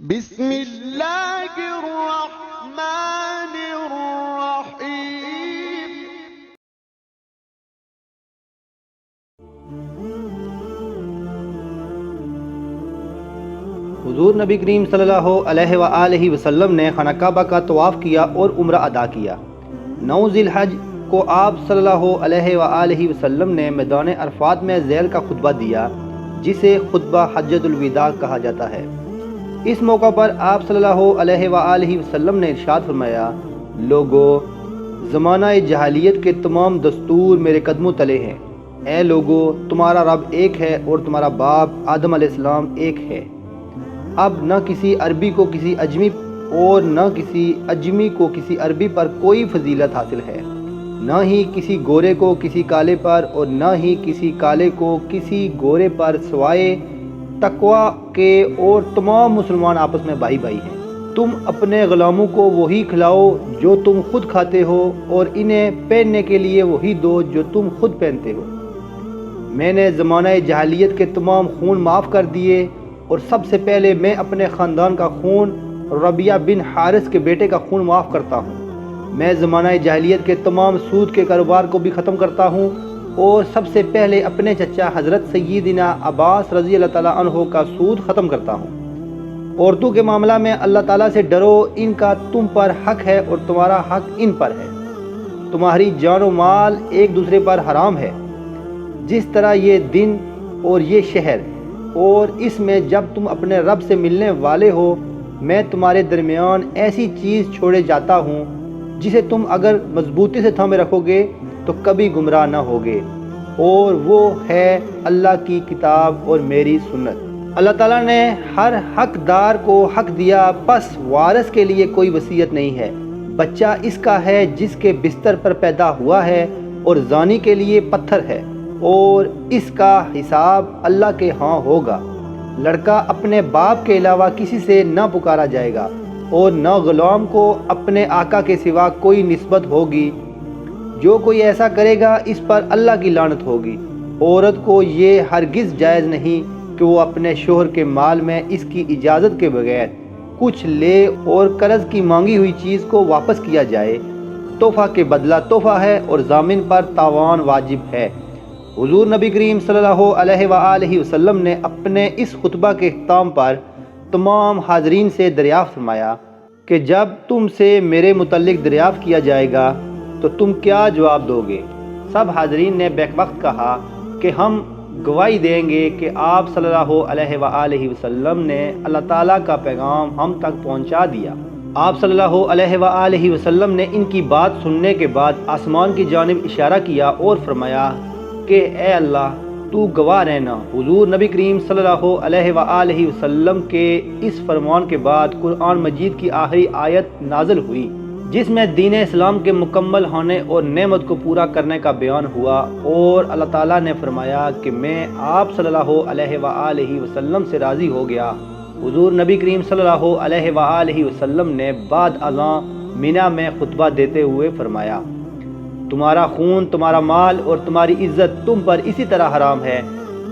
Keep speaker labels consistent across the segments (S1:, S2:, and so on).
S1: بسم اللہ الرحمن الرحیم۔
S2: حضور نبی کریم صلی اللہ علیہ وآلہ وسلم نے خانہ کعبہ کا طواف کیا اور عمرہ ادا کیا۔ 9 ذی الحج کو آپ صلی اللہ علیہ وآلہ وسلم نے میدان عرفات میں ذیل کا خطبہ دیا، جسے خطبہ حجۃ الوداع کہا جاتا ہے۔ اس موقع پر آپ صلی اللہ علیہ وآلہ وسلم نے ارشاد فرمایا، لوگو، زمانہ جاہلیت کے تمام دستور میرے قدموں تلے ہیں۔ اے لوگو، تمہارا رب ایک ہے اور تمہارا باپ آدم علیہ السلام ایک ہے۔ اب نہ کسی عربی کو کسی اجمی اور نہ کسی اجمی کو کسی عربی پر کوئی فضیلت حاصل ہے، نہ ہی کسی گورے کو کسی کالے پر اور نہ ہی کسی کالے کو کسی گورے پر، سوائے تقویٰ کے، اور تمام مسلمان آپس میں بھائی بھائی ہیں۔ تم اپنے غلاموں کو وہی کھلاؤ جو تم خود کھاتے ہو، اور انہیں پہننے کے لیے وہی دو جو تم خود پہنتے ہو۔ میں نے زمانہ جاہلیت کے تمام خون معاف کر دیے، اور سب سے پہلے میں اپنے خاندان کا خون، ربیعہ بن حارث کے بیٹے کا خون معاف کرتا ہوں۔ میں زمانہ جاہلیت کے تمام سود کے کاروبار کو بھی ختم کرتا ہوں، اور سب سے پہلے اپنے چچا حضرت سیدنا عباس رضی اللہ تعالیٰ عنہ کا سود ختم کرتا ہوں۔ عورتوں کے معاملہ میں اللہ تعالیٰ سے ڈرو، ان کا تم پر حق ہے اور تمہارا حق ان پر ہے۔ تمہاری جان و مال ایک دوسرے پر حرام ہے، جس طرح یہ دن اور یہ شہر، اور اس میں جب تم اپنے رب سے ملنے والے ہو، میں تمہارے درمیان ایسی چیز چھوڑے جاتا ہوں جسے تم اگر مضبوطی سے تھامے رکھو گے تو کبھی گمراہ نہ ہوگے، اور وہ ہے اللہ کی کتاب اور میری سنت۔ اللہ تعالیٰ نے ہر حقدار کو حق دیا، پس وارث کے لیے کوئی وصیت نہیں ہے۔ بچہ اس کا ہے جس کے بستر پر پیدا ہوا ہے، اور زانی کے لیے پتھر ہے، اور اس کا حساب اللہ کے ہاں ہوگا۔ لڑکا اپنے باپ کے علاوہ کسی سے نہ پکارا جائے گا، اور نہ غلام کو اپنے آقا کے سوا کوئی نسبت ہوگی۔ جو کوئی ایسا کرے گا اس پر اللہ کی لعنت ہوگی۔ عورت کو یہ ہرگز جائز نہیں کہ وہ اپنے شوہر کے مال میں اس کی اجازت کے بغیر کچھ لے، اور قرض کی مانگی ہوئی چیز کو واپس کیا جائے۔ تحفہ کے بدلہ تحفہ ہے، اور ضامن پر تاوان واجب ہے۔ حضور نبی کریم صلی اللہ علیہ وآلہ وسلم نے اپنے اس خطبہ کے اختتام پر تمام حاضرین سے دریافت فرمایا کہ جب تم سے میرے متعلق دریافت کیا جائے گا تو تم کیا جواب دو گے؟ سب حاضرین نے بیک وقت کہا کہ ہم گواہی دیں گے کہ آپ صلی اللہ علیہ وآلہ وسلم نے اللہ تعالیٰ کا پیغام ہم تک پہنچا دیا۔ آپ صلی اللہ علیہ وآلہ وسلم نے ان کی بات سننے کے بعد آسمان کی جانب اشارہ کیا اور فرمایا کہ اے اللہ، تو گواہ رہنا۔ حضور نبی کریم صلی اللہ علیہ وآلہ وسلم کے اس فرمان کے بعد قرآن مجید کی آخری آیت نازل ہوئی، جس میں دین اسلام کے مکمل ہونے اور نعمت کو پورا کرنے کا بیان ہوا، اور اللہ تعالیٰ نے فرمایا کہ میں آپ صلی اللہ علیہ وآلہ وسلم سے راضی ہو گیا۔ حضور نبی کریم صلی اللہ علیہ وآلہ وسلم نے بعد ازاں مینا میں خطبہ دیتے ہوئے فرمایا، تمہارا خون، تمہارا مال اور تمہاری عزت تم پر اسی طرح حرام ہے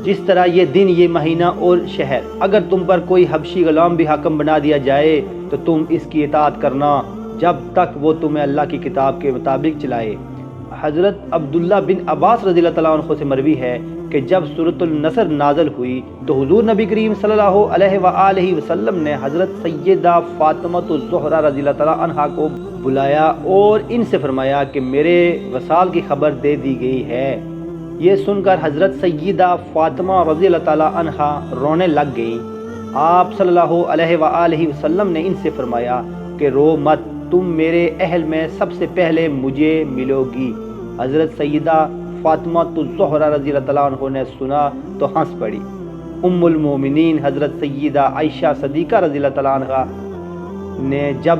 S2: جس طرح یہ دن، یہ مہینہ اور شہر۔ اگر تم پر کوئی حبشی غلام بھی حاکم بنا دیا جائے تو تم اس کی اطاعت کرنا جب تک وہ تمہیں اللہ کی کتاب کے مطابق چلائے۔ حضرت عبداللہ بن عباس رضی اللہ تعالیٰ عنہ سے مروی ہے کہ جب سورۃ النصر نازل ہوئی تو حضور نبی کریم صلی اللہ علیہ وآلہ وسلم نے حضرت سیدہ فاطمہ الزہرا رضی اللہ تعالیٰ عنہا کو بلایا اور ان سے فرمایا کہ میرے وصال کی خبر دے دی گئی ہے۔ یہ سن کر حضرت سیدہ فاطمہ رضی اللہ تعالیٰ عنہا رونے لگ گئیں۔ آپ صلی اللہ علیہ وآلہ وسلم نے ان سے فرمایا کہ رو مت، تم میرے اہل میں سب سے پہلے مجھے ملو گی۔ حضرت سیدہ فاطمہ الزہرا رضی اللہ تعالیٰ عنہ نے سنا تو ہنس پڑی۔ ام المومنین حضرت سیدہ عائشہ صدیقہ رضی اللہ تعالیٰ عنہ نے جب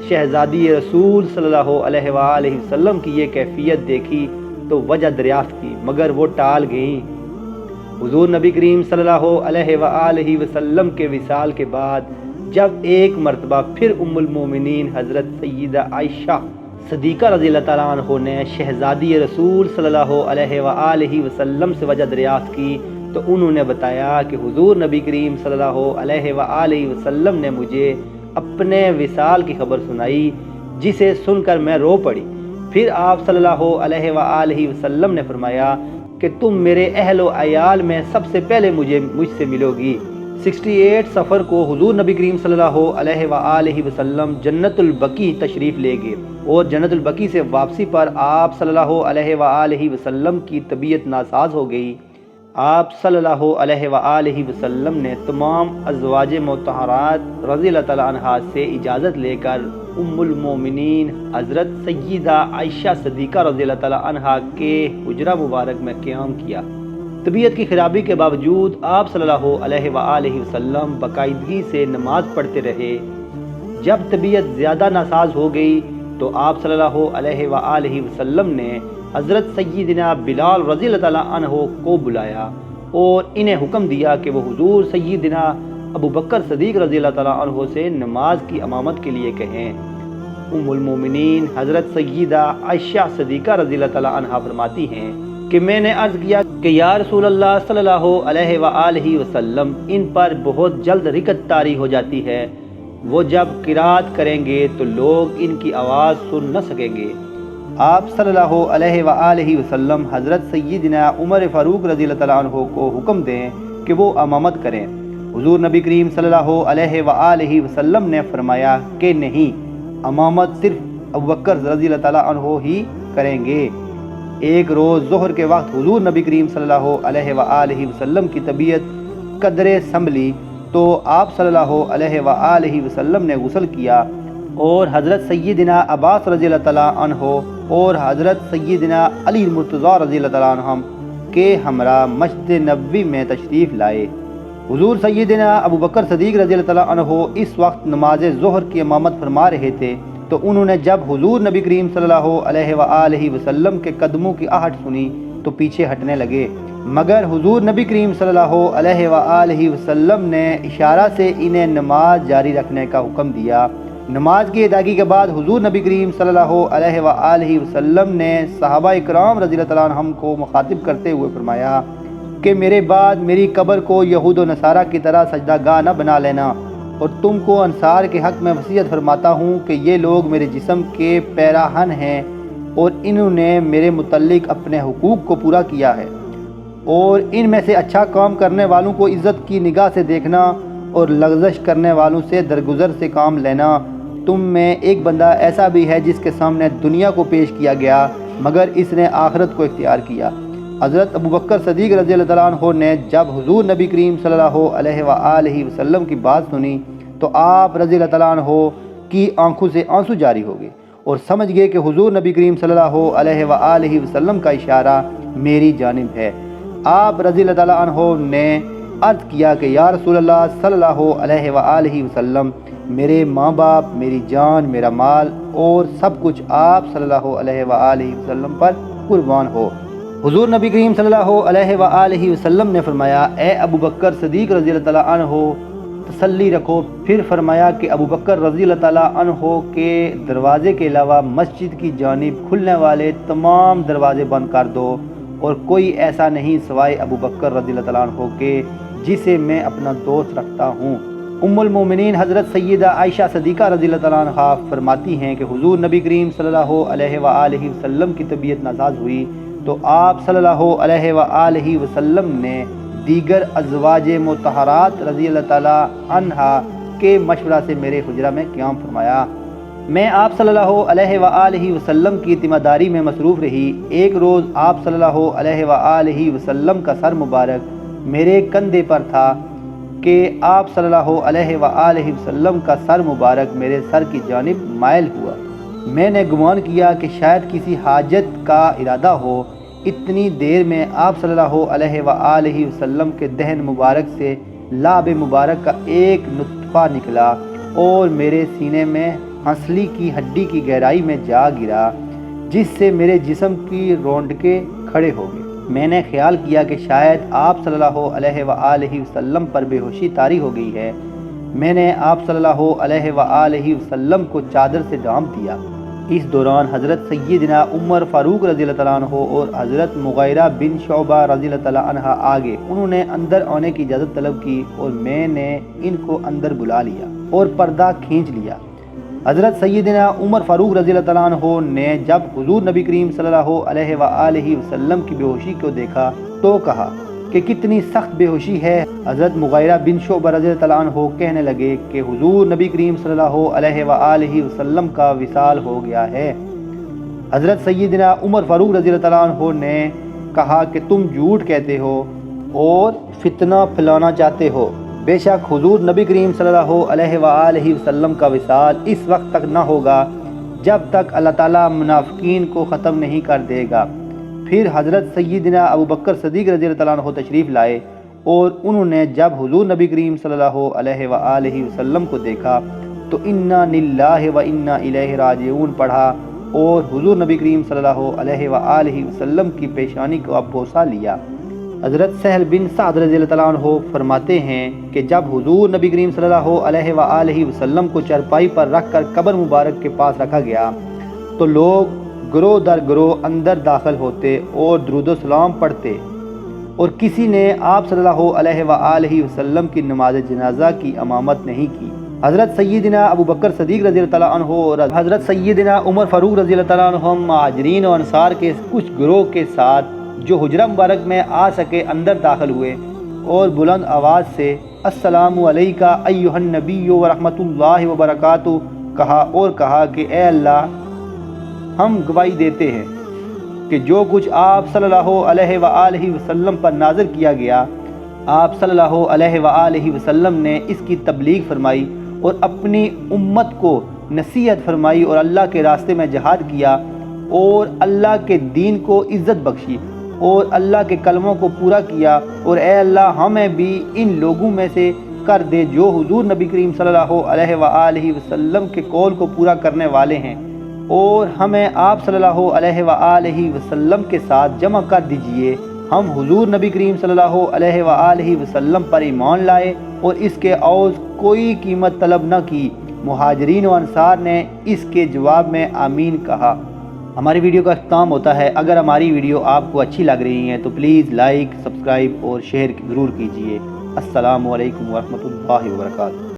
S2: شہزادی رسول صلی اللہ علیہ وآلہ وسلم کی یہ کیفیت دیکھی تو وجہ دریافت کی، مگر وہ ٹال گئیں۔ حضور نبی کریم صلی اللہ علیہ وآلہ وسلم کے وصال کے بعد جب ایک مرتبہ پھر ام المومنین حضرت سیدہ عائشہ صدیقہ رضی اللہ تعالیٰ عنہ نے شہزادی رسول صلی اللہ علیہ وآلہ وسلم سے وجہ دریافت کی تو انہوں نے بتایا کہ حضور نبی کریم صلی اللہ علیہ وآلہ وسلم نے مجھے اپنے وصال کی خبر سنائی، جسے سن کر میں رو پڑی۔ پھر آپ صلی اللہ علیہ وآلہ وسلم نے فرمایا کہ تم میرے اہل و عیال میں سب سے پہلے مجھ سے ملو گی۔ 68 سفر کو حضور نبی کریم صلی اللہ علیہ وآلہ وسلم جنت البقیع تشریف لے گئے، اور جنت البقیع سے واپسی پر آپ صلی اللہ علیہ وآلہ وسلم کی طبیعت ناساز ہو گئی۔ آپ صلی اللہ علیہ وآلہ وسلم نے تمام ازواج مطہرات رضی اللہ تعالیٰ عنہا سے اجازت لے کر ام المومنین حضرت سیدہ عائشہ صدیقہ رضی اللہ تعالیٰ عنہا کے حجرہ مبارک میں قیام کیا۔ طبیعت کی خرابی کے باوجود آپ صلی اللہ علیہ وآلہ وسلم باقاعدگی سے نماز پڑھتے رہے۔ جب طبیعت زیادہ ناساز ہو گئی تو آپ صلی اللہ علیہ وآلہ وسلم نے حضرت سیدنا بلال رضی اللہ تعالیٰ عنہ کو بلایا اور انہیں حکم دیا کہ وہ حضور سیدنا ابو بکر صدیق رضی اللہ تعالیٰ عنہ سے نماز کی امامت کے لیے کہیں۔ ام المومنین حضرت سیدہ عائشہ صدیقہ رضی اللہ تعالیٰ عنہ فرماتی ہیں کہ میں نے عرض کیا کہ یا رسول اللہ صلی اللہ علیہ وآلہ وسلم، ان پر بہت جلد رکت طاری ہو جاتی ہے، وہ جب قرات کریں گے تو لوگ ان کی آواز سن نہ سکیں گے۔ آپ صلی اللہ علیہ وآلہ وسلم حضرت سیدنا عمر فاروق رضی اللہ تعالیٰ عنہ کو حکم دیں کہ وہ امامت کریں۔ حضور نبی کریم صلی اللہ علیہ وآلہ وسلم نے فرمایا کہ نہیں، امامت صرف ابوبکر رضی اللہ تعالیٰ عنہ ہی کریں گے۔ ایک روز ظہر کے وقت حضور نبی کریم صلی اللہ علیہ وآلہ وسلم کی طبیعت قدرے سنبھلی تو آپ صلی اللہ علیہ وآلہ وسلم نے غسل کیا اور حضرت سیدنا عباس رضی اللہ تعالیٰ عنہ اور حضرت سیدنا علی مرتضیٰ رضی اللہ تعالیٰ عنہ کے ہمراہ مسجد نبوی میں تشریف لائے۔ حضور سیدنا ابو بکر صدیق رضی اللہ تعالیٰ عنہ اس وقت نماز ظہر کی امامت فرما رہے تھے، تو انہوں نے جب حضور نبی کریم صلی اللہ علیہ وآلہ وسلم کے قدموں کی آہٹ سنی تو پیچھے ہٹنے لگے، مگر حضور نبی کریم صلی اللہ علیہ وآلہ وسلم نے اشارہ سے انہیں نماز جاری رکھنے کا حکم دیا۔ نماز کی ادائیگی کے بعد حضور نبی کریم صلی اللہ علیہ وآلہ وسلم نے صحابہ اکرام رضی اللہ تعالیٰ عنہم کو مخاطب کرتے ہوئے فرمایا کہ میرے بعد میری قبر کو یہود و نصارہ کی طرح سجدہ گاہ نہ بنا لینا، اور تم کو انصار کے حق میں وصیت فرماتا ہوں کہ یہ لوگ میرے جسم کے پیراہن ہیں اور انہوں نے میرے متعلق اپنے حقوق کو پورا کیا ہے، اور ان میں سے اچھا کام کرنے والوں کو عزت کی نگاہ سے دیکھنا اور لغزش کرنے والوں سے درگزر سے کام لینا۔ تم میں ایک بندہ ایسا بھی ہے جس کے سامنے دنیا کو پیش کیا گیا مگر اس نے آخرت کو اختیار کیا۔ حضرت ابو بکر صدیق رضی اللہ تعالیٰ عنہ نے جب حضور نبی کریم صلی اللہ علیہ وآلہ وسلم کی بات سنی تو آپ رضی اللہ تعالیٰ عنہ کی آنکھوں سے آنسو جاری ہو گئے اور سمجھ گئے کہ حضور نبی کریم صلی اللہ علیہ وآلہ وسلم کا اشارہ میری جانب ہے۔ آپ رضی اللہ تعالیٰ عنہ نے عرض کیا کہ یا رسول اللہ صلی اللہ علیہ وآلہ وسلم، میرے ماں باپ، میری جان، میرا مال اور سب کچھ آپ صلی اللہ علیہ وآلہ وسلم پر قربان ہو۔ حضور نبی کریم صلی اللہ علیہ وآلہ وسلم نے فرمایا اے ابو بکر صدیق رضی اللہ تعالیٰ عنہ تسلی رکھو۔ پھر فرمایا کہ ابو بکر رضی اللہ تعالیٰ عنہ کے دروازے کے علاوہ مسجد کی جانب کھلنے والے تمام دروازے بند کر دو، اور کوئی ایسا نہیں سوائے ابو بکر رضی اللہ تعالیٰ عنہ کے جسے میں اپنا دوست رکھتا ہوں۔ ام المومنین حضرت سیدہ عائشہ صدیقہ رضی اللہ تعالیٰ عنہ فرماتی ہیں کہ حضور نبی کریم صلی اللہ علیہ وآلہ وسلم کی طبیعت ناساز ہوئی تو آپ صلی اللہ علیہ وآلہ وسلم نے دیگر ازواج مطہرات رضی اللہ تعالیٰ عنہ کے مشورہ سے میرے حجرہ میں قیام فرمایا۔ میں آپ صلی اللہ علیہ وآلہ وسلم کی تیمارداری میں مصروف رہی۔ ایک روز آپ صلی اللہ علیہ وآلہ وسلم کا سر مبارک میرے کندھے پر تھا کہ آپ صلی اللہ علیہ وآلہ وسلم کا سر مبارک میرے سر کی جانب مائل ہوا۔ میں نے گمان کیا کہ شاید کسی حاجت کا ارادہ ہو۔ اتنی دیر میں آپ صلی اللہ علیہ وآلہ وسلم کے دہن مبارک سے لعب مبارک کا ایک نطفہ نکلا اور میرے سینے میں ہنسلی کی ہڈی کی گہرائی میں جا گرا، جس سے میرے جسم کی رونڈکیں کھڑے ہو گئے۔ میں نے خیال کیا کہ شاید آپ صلی اللہ علیہ وآلہ وسلم پر بے ہوشی طاری ہو گئی ہے۔ میں نے آپ صلی اللہ علیہ وآلہ وسلم کو چادر سے ڈھانپ دیا اس دوران حضرت سیدنا عمر فاروق رضی اللہ تعالیٰ عنہ اور حضرت مغیرہ بن شعبہ رضی اللہ تعالیٰ عنہ آگے، انہوں نے اندر آنے کی اجازت طلب کی اور میں نے ان کو اندر بلا لیا اور پردہ کھینچ لیا۔ حضرت سیدنا عمر فاروق رضی اللہ تعالیٰ عنہ نے جب حضور نبی کریم صلی اللہ علیہ وآلہ وسلم کی بے ہوشی کو دیکھا تو کہا کہ کتنی سخت بے ہوشی ہے۔ حضرت مغیرہ بن شعبہ رضی اللہ تعالیٰ عنہ کہنے لگے کہ حضور نبی کریم صلی اللہ علیہ وآلہ وسلم کا وصال ہو گیا ہے۔ حضرت سیدنا عمر فاروق رضی اللہ تعالیٰ عنہ نے کہا کہ تم جھوٹ کہتے ہو اور فتنہ پھیلانا چاہتے ہو، بے شک حضور نبی کریم صلی اللہ علیہ وآلہ وسلم کا وصال اس وقت تک نہ ہوگا جب تک اللہ تعالیٰ منافقین کو ختم نہیں کر دے گا۔ پھر حضرت سیدنا ابو بکر صدیق رضی اللہ تعالیٰ عنہ تشریف لائے اور انہوں نے جب حضور نبی کریم صلی اللہ علیہ وآلہ وسلم کو دیکھا تو انا للہ و انا الیہ راجعون پڑھا اور حضور نبی کریم صلی اللہ علیہ وآلہ وسلم کی پیشانی کو اب بوسہ لیا۔ حضرت سہل بن سعد رضی اللہ تعالیٰ عنہ فرماتے ہیں کہ جب حضور نبی کریم صلی اللہ علیہ وآلہ وسلم کو چرپائی پر رکھ کر قبر مبارک کے پاس رکھا گیا تو لوگ گروہ در گروہ اندر داخل ہوتے اور درود و سلام پڑھتے، اور کسی نے آپ صلی اللہ علیہ وآلہ وسلم کی نماز جنازہ کی امامت نہیں کی۔ حضرت سیدنا ابو بکر صدیق رضی اللہ تعالیٰ عنہ اور حضرت سیدنا عمر فاروق رضی اللہ تعالیٰ عنہ مہاجرین و انصار کے کچھ گروہ کے ساتھ جو حجرہ مبارک میں آ سکے اندر داخل ہوئے اور بلند آواز سے السلام علیکہ ایھا النبی ورحمۃ اللہ وبرکاتہ کہا اور کہا کہ اے اللہ، ہم گواہی دیتے ہیں کہ جو کچھ آپ صلی اللہ علیہ وآلہ وسلم پر نازل کیا گیا، آپ صلی اللہ علیہ وآلہ وسلم نے اس کی تبلیغ فرمائی اور اپنی امت کو نصیحت فرمائی اور اللہ کے راستے میں جہاد کیا اور اللہ کے دین کو عزت بخشی اور اللہ کے کلموں کو پورا کیا، اور اے اللہ ہمیں بھی ان لوگوں میں سے کر دے جو حضور نبی کریم صلی اللہ علیہ وآلہ وسلم کے قول کو پورا کرنے والے ہیں، اور ہمیں آپ صلی اللہ علیہ وآلہ وسلم کے ساتھ جمع کر دیجئے۔ ہم حضور نبی کریم صلی اللہ علیہ وآلہ وسلم پر ایمان لائے اور اس کے عوض کوئی قیمت طلب نہ کی۔ مہاجرین و انصار نے اس کے جواب میں آمین کہا۔ ہماری ویڈیو کا اختتام ہوتا ہے۔ اگر ہماری ویڈیو آپ کو اچھی لگ رہی ہے تو پلیز لائک، سبسکرائب اور شیئر ضرور کیجیے۔ السلام علیکم ورحمۃ اللہ وبرکاتہ۔